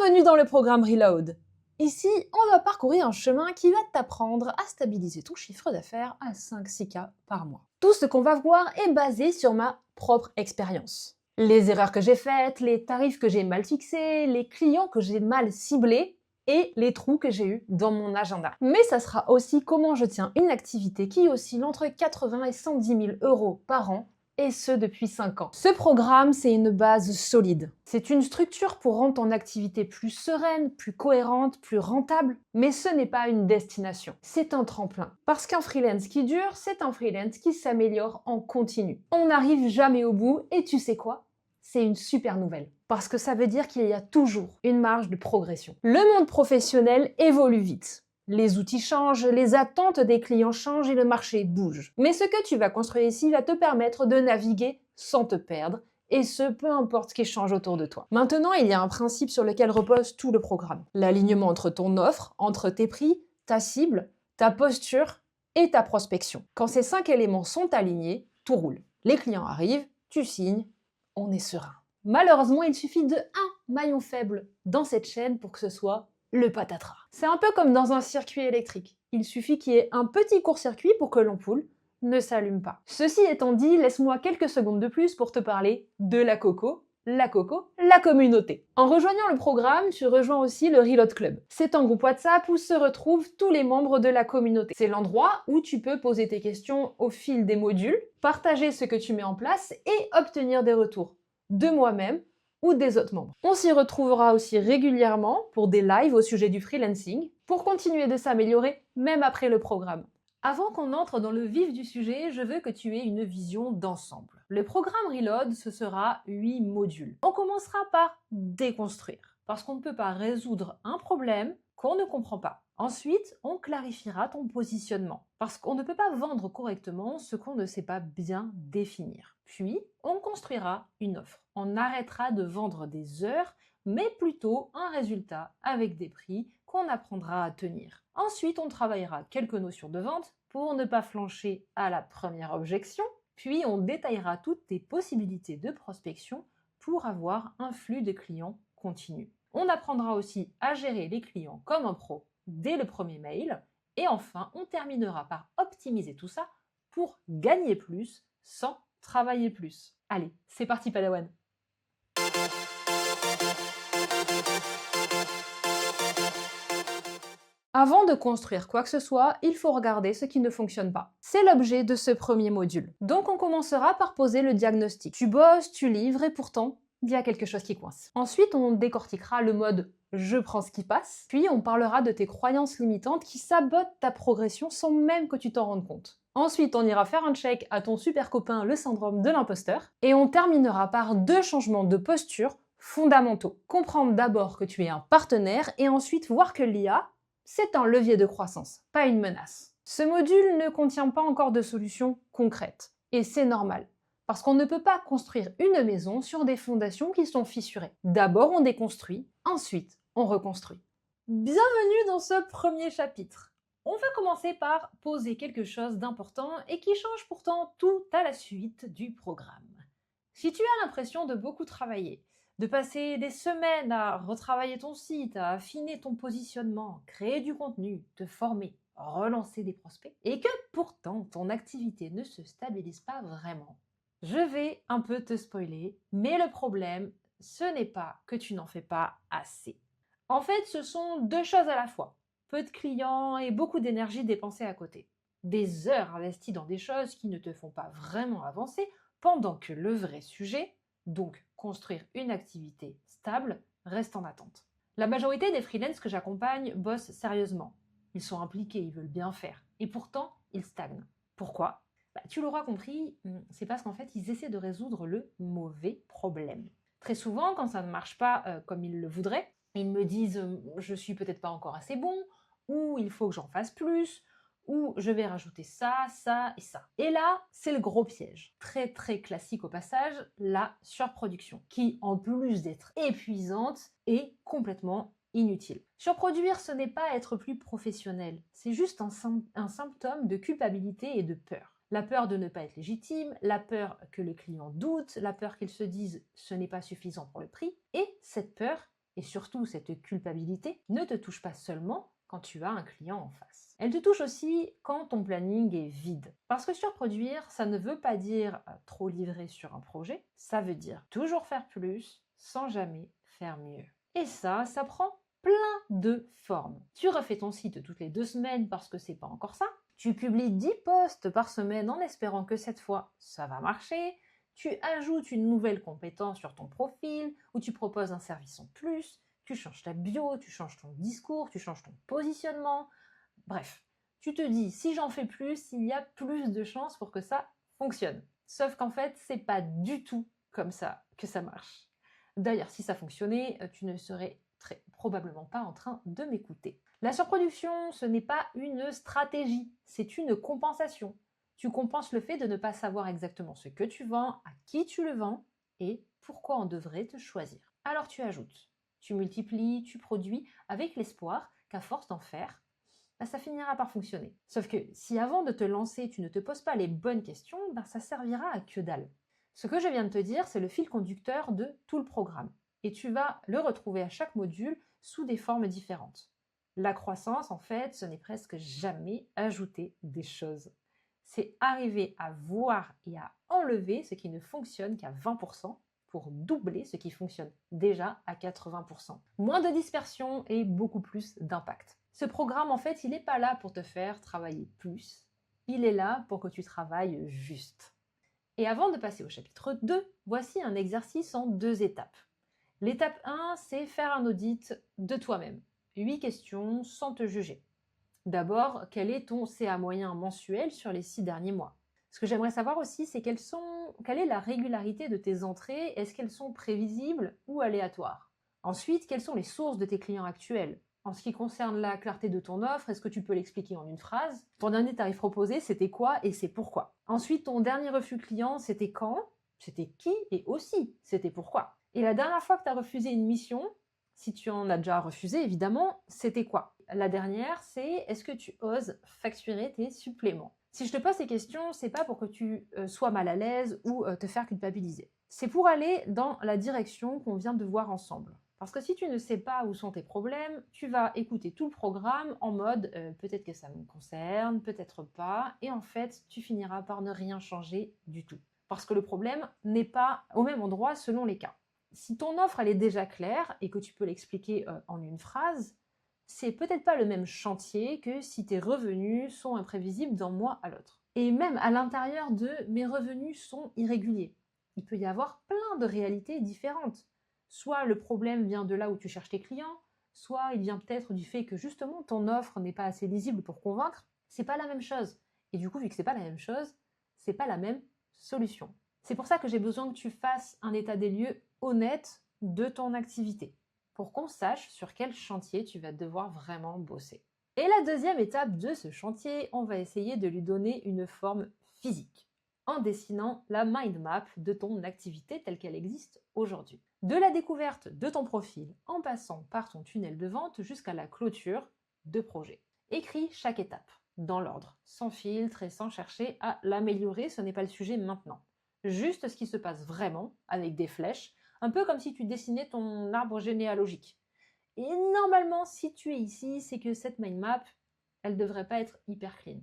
Bienvenue dans le programme Reload. Ici, on va parcourir un chemin qui va t'apprendre à stabiliser ton chiffre d'affaires à 5-6K par mois. Tout ce qu'on va voir est basé sur ma propre expérience. Les erreurs que j'ai faites, les tarifs que j'ai mal fixés, les clients que j'ai mal ciblés et les trous que j'ai eus dans mon agenda. Mais ça sera aussi comment je tiens une activité qui oscille entre 80 et 110 000 euros par an, et ce depuis 5 ans. Ce programme, c'est une base solide. C'est une structure pour rendre ton activité plus sereine, plus cohérente, plus rentable, mais ce n'est pas une destination. C'est un tremplin. Parce qu'un freelance qui dure, c'est un freelance qui s'améliore en continu. On n'arrive jamais au bout, et tu sais quoi ? C'est une super nouvelle. Parce que ça veut dire qu'il y a toujours une marge de progression. Le monde professionnel évolue vite. Les outils changent, les attentes des clients changent et le marché bouge. Mais ce que tu vas construire ici va te permettre de naviguer sans te perdre, et ce, peu importe ce qui change autour de toi. Maintenant, il y a un principe sur lequel repose tout le programme. L'alignement entre ton offre, entre tes prix, ta cible, ta posture et ta prospection. Quand ces 5 éléments sont alignés, tout roule. Les clients arrivent, tu signes, on est serein. Malheureusement, il suffit de un maillon faible dans cette chaîne pour que ce soit le patatras. C'est un peu comme dans un circuit électrique. Il suffit qu'il y ait un petit court-circuit pour que l'ampoule ne s'allume pas. Ceci étant dit, laisse-moi quelques secondes de plus pour te parler de la communauté. En rejoignant le programme, tu rejoins aussi le Reload Club. C'est un groupe WhatsApp où se retrouvent tous les membres de la communauté. C'est l'endroit où tu peux poser tes questions au fil des modules, partager ce que tu mets en place et obtenir des retours de moi-même ou des autres membres. On s'y retrouvera aussi régulièrement pour des lives au sujet du freelancing, pour continuer de s'améliorer même après le programme. Avant qu'on entre dans le vif du sujet, je veux que tu aies une vision d'ensemble. Le programme Reload, ce sera 8 modules. On commencera par déconstruire, parce qu'on ne peut pas résoudre un problème qu'on ne comprend pas. Ensuite, on clarifiera ton positionnement, parce qu'on ne peut pas vendre correctement ce qu'on ne sait pas bien définir. Puis, on construira une offre. On arrêtera de vendre des heures, mais plutôt un résultat avec des prix qu'on apprendra à tenir. Ensuite, on travaillera quelques notions de vente pour ne pas flancher à la première objection. Puis, on détaillera toutes tes possibilités de prospection pour avoir un flux de clients continu. On apprendra aussi à gérer les clients comme un pro dès le premier mail. Et enfin, on terminera par optimiser tout ça pour gagner plus sans travailler plus. Allez, c'est parti Padawan! Avant de construire quoi que ce soit, il faut regarder ce qui ne fonctionne pas. C'est l'objet de ce premier module. Donc on commencera par poser le diagnostic. Tu bosses, tu livres et pourtant, il y a quelque chose qui coince. Ensuite, on décortiquera le mode « je prends ce qui passe », puis on parlera de tes croyances limitantes qui sabotent ta progression sans même que tu t'en rendes compte. Ensuite, on ira faire un check à ton super copain, le syndrome de l'imposteur, et on terminera par 2 changements de posture fondamentaux. Comprendre d'abord que tu es un partenaire et ensuite voir que l'IA, c'est un levier de croissance, pas une menace. Ce module ne contient pas encore de solutions concrètes, et c'est normal. Parce qu'on ne peut pas construire une maison sur des fondations qui sont fissurées. D'abord on déconstruit, ensuite on reconstruit. Bienvenue dans ce premier chapitre. On va commencer par poser quelque chose d'important et qui change pourtant tout à la suite du programme. Si tu as l'impression de beaucoup travailler, de passer des semaines à retravailler ton site, à affiner ton positionnement, créer du contenu, te former, relancer des prospects, et que pourtant ton activité ne se stabilise pas vraiment, je vais un peu te spoiler, mais le problème, ce n'est pas que tu n'en fais pas assez. En fait, ce sont 2 choses à la fois. Peu de clients et beaucoup d'énergie dépensée à côté. Des heures investies dans des choses qui ne te font pas vraiment avancer, pendant que le vrai sujet, donc construire une activité stable, reste en attente. La majorité des freelances que j'accompagne bossent sérieusement. Ils sont impliqués, ils veulent bien faire. Et pourtant, ils stagnent. Pourquoi ? Tu l'auras compris, c'est parce qu'en fait, ils essaient de résoudre le mauvais problème. Très souvent, quand ça ne marche pas comme ils le voudraient, ils me disent « je suis peut-être pas encore assez bon » ou « il faut que j'en fasse plus » ou « je vais rajouter ça, ça et ça ». Et là, c'est le gros piège. Très très classique au passage, la surproduction, qui en plus d'être épuisante, est complètement inutile. Surproduire, ce n'est pas être plus professionnel, c'est juste un symptôme de culpabilité et de peur. La peur de ne pas être légitime, la peur que le client doute, la peur qu'il se dise « ce n'est pas suffisant pour le prix ». Et cette peur, Et surtout, cette culpabilité ne te touche pas seulement quand tu as un client en face. Elle te touche aussi quand ton planning est vide. Parce que surproduire, ça ne veut pas dire trop livrer sur un projet, ça veut dire toujours faire plus sans jamais faire mieux. Et ça prend plein de formes. Tu refais ton site toutes les 2 semaines parce que c'est pas encore ça. Tu publies 10 posts par semaine en espérant que cette fois, ça va marcher. Tu ajoutes une nouvelle compétence sur ton profil ou tu proposes un service en plus. Tu changes ta bio, tu changes ton discours, tu changes ton positionnement. Bref, tu te dis, si j'en fais plus, il y a plus de chances pour que ça fonctionne. Sauf qu'en fait, c'est pas du tout comme ça que ça marche. D'ailleurs, si ça fonctionnait, tu ne serais très probablement pas en train de m'écouter. La surproduction, ce n'est pas une stratégie, c'est une compensation. Tu compenses le fait de ne pas savoir exactement ce que tu vends, à qui tu le vends et pourquoi on devrait te choisir. Alors tu ajoutes, tu multiplies, tu produis avec l'espoir qu'à force d'en faire, ça finira par fonctionner. Sauf que si avant de te lancer, tu ne te poses pas les bonnes questions, ça servira à que dalle. Ce que je viens de te dire, c'est le fil conducteur de tout le programme. Et tu vas le retrouver à chaque module sous des formes différentes. La croissance, en fait, ce n'est presque jamais ajouter des choses. C'est arriver à voir et à enlever ce qui ne fonctionne qu'à 20% pour doubler ce qui fonctionne déjà à 80%. Moins de dispersion et beaucoup plus d'impact. Ce programme, en fait, il n'est pas là pour te faire travailler plus. Il est là pour que tu travailles juste. Et avant de passer au chapitre 2, voici un exercice en 2 étapes. L'étape 1, c'est faire un audit de toi-même. 8 questions sans te juger. D'abord, quel est ton CA moyen mensuel sur les 6 derniers mois? Ce que j'aimerais savoir aussi, c'est quelle est la régularité de tes entrées? Est-ce qu'elles sont prévisibles ou aléatoires? Ensuite, quelles sont les sources de tes clients actuels? En ce qui concerne la clarté de ton offre, est-ce que tu peux l'expliquer en une phrase? Ton dernier tarif proposé, c'était quoi et c'est pourquoi? Ensuite, ton dernier refus client, c'était quand? C'était qui? Et aussi, c'était pourquoi? Et la dernière fois que tu as refusé une mission, si tu en as déjà refusé, évidemment, c'était quoi? La dernière, c'est est-ce que tu oses facturer tes suppléments? Si je te pose ces questions, c'est pas pour que tu sois mal à l'aise ou te faire culpabiliser. C'est pour aller dans la direction qu'on vient de voir ensemble. Parce que si tu ne sais pas où sont tes problèmes, tu vas écouter tout le programme en mode peut-être que ça me concerne, peut-être pas, et en fait, tu finiras par ne rien changer du tout. Parce que le problème n'est pas au même endroit selon les cas. Si ton offre elle est déjà claire et que tu peux l'expliquer en une phrase, c'est peut-être pas le même chantier que si tes revenus sont imprévisibles d'un mois à l'autre. Et même à l'intérieur de mes revenus sont irréguliers. Il peut y avoir plein de réalités différentes. Soit le problème vient de là où tu cherches tes clients, soit il vient peut-être du fait que justement ton offre n'est pas assez lisible pour convaincre. C'est pas la même chose. Et du coup, vu que c'est pas la même chose, c'est pas la même solution. C'est pour ça que j'ai besoin que tu fasses un état des lieux honnête de ton activité, pour qu'on sache sur quel chantier tu vas devoir vraiment bosser. Et la deuxième étape de ce chantier, on va essayer de lui donner une forme physique, en dessinant la mind map de ton activité telle qu'elle existe aujourd'hui. De la découverte de ton profil, en passant par ton tunnel de vente jusqu'à la clôture de projet. Écris chaque étape, dans l'ordre, sans filtre et sans chercher à l'améliorer, ce n'est pas le sujet maintenant. Juste ce qui se passe vraiment, avec des flèches, un peu comme si tu dessinais ton arbre généalogique. Et normalement, si tu es ici, c'est que cette mind map, elle devrait pas être hyper clean.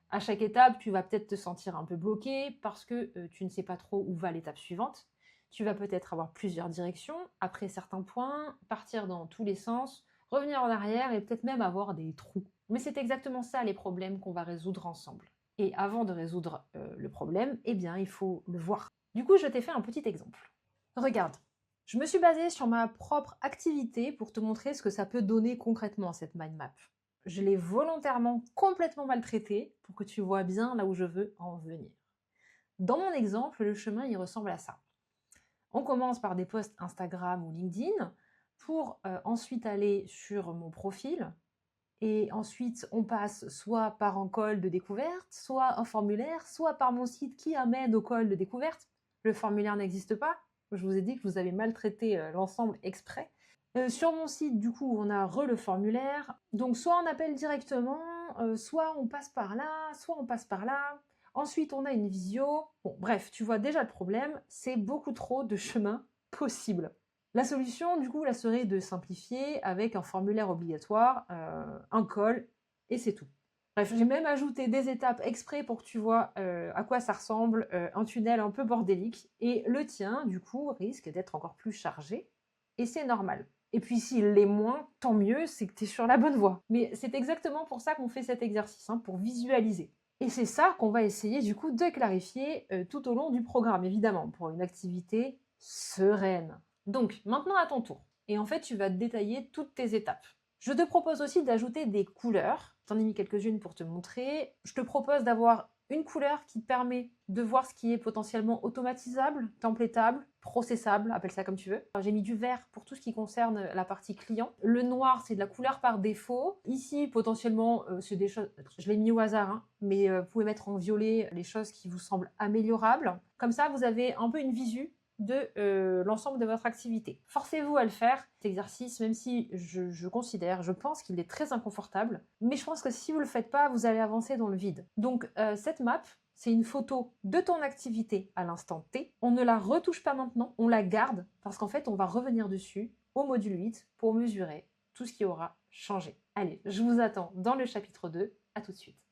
À chaque étape, tu vas peut-être te sentir un peu bloqué parce que tu ne sais pas trop où va l'étape suivante. Tu vas peut-être avoir plusieurs directions, après certains points, partir dans tous les sens, revenir en arrière et peut-être même avoir des trous. Mais c'est exactement ça les problèmes qu'on va résoudre ensemble. Et avant de résoudre le problème, eh bien, il faut le voir. Du coup, je t'ai fait un petit exemple. Regarde, je me suis basée sur ma propre activité pour te montrer ce que ça peut donner concrètement, cette mind map. Je l'ai volontairement complètement maltraitée pour que tu vois bien là où je veux en venir. Dans mon exemple, le chemin, il ressemble à ça. On commence par des posts Instagram ou LinkedIn pour ensuite aller sur mon profil. Et ensuite, on passe soit par un call de découverte, soit un formulaire, soit par mon site qui amène au call de découverte. Le formulaire n'existe pas. Je vous ai dit que je vous avais maltraité l'ensemble exprès. Sur mon site, du coup, on a le formulaire. Donc, soit on appelle directement, soit on passe par là, soit on passe par là. Ensuite, on a une visio. Bon, bref, tu vois déjà le problème. C'est beaucoup trop de chemin possible. La solution, du coup, là, serait de simplifier avec un formulaire obligatoire, un col, et c'est tout. Bref, j'ai même ajouté des étapes exprès pour que tu vois à quoi ça ressemble, un tunnel un peu bordélique. Et le tien, du coup, risque d'être encore plus chargé, et c'est normal. Et puis s'il l'est moins, tant mieux, c'est que tu es sur la bonne voie. Mais c'est exactement pour ça qu'on fait cet exercice, hein, pour visualiser. Et c'est ça qu'on va essayer du coup de clarifier tout au long du programme, évidemment, pour une activité sereine. Donc, maintenant à ton tour. Et en fait, tu vas détailler toutes tes étapes. Je te propose aussi d'ajouter des couleurs. J'en ai mis quelques-unes pour te montrer. Je te propose d'avoir une couleur qui te permet de voir ce qui est potentiellement automatisable, templétable, processable, appelle ça comme tu veux. J'ai mis du vert pour tout ce qui concerne la partie client. Le noir, c'est de la couleur par défaut. Ici, potentiellement, c'est des choses, je l'ai mis au hasard, hein, mais vous pouvez mettre en violet les choses qui vous semblent améliorables. Comme ça, vous avez un peu une visu de l'ensemble de votre activité. Forcez-vous à le faire, cet exercice, même si je pense qu'il est très inconfortable, mais je pense que si vous ne le faites pas, vous allez avancer dans le vide. Donc cette map, c'est une photo de ton activité à l'instant T. On ne la retouche pas maintenant, on la garde, parce qu'en fait, on va revenir dessus au module 8 pour mesurer tout ce qui aura changé. Allez, je vous attends dans le chapitre 2, à tout de suite.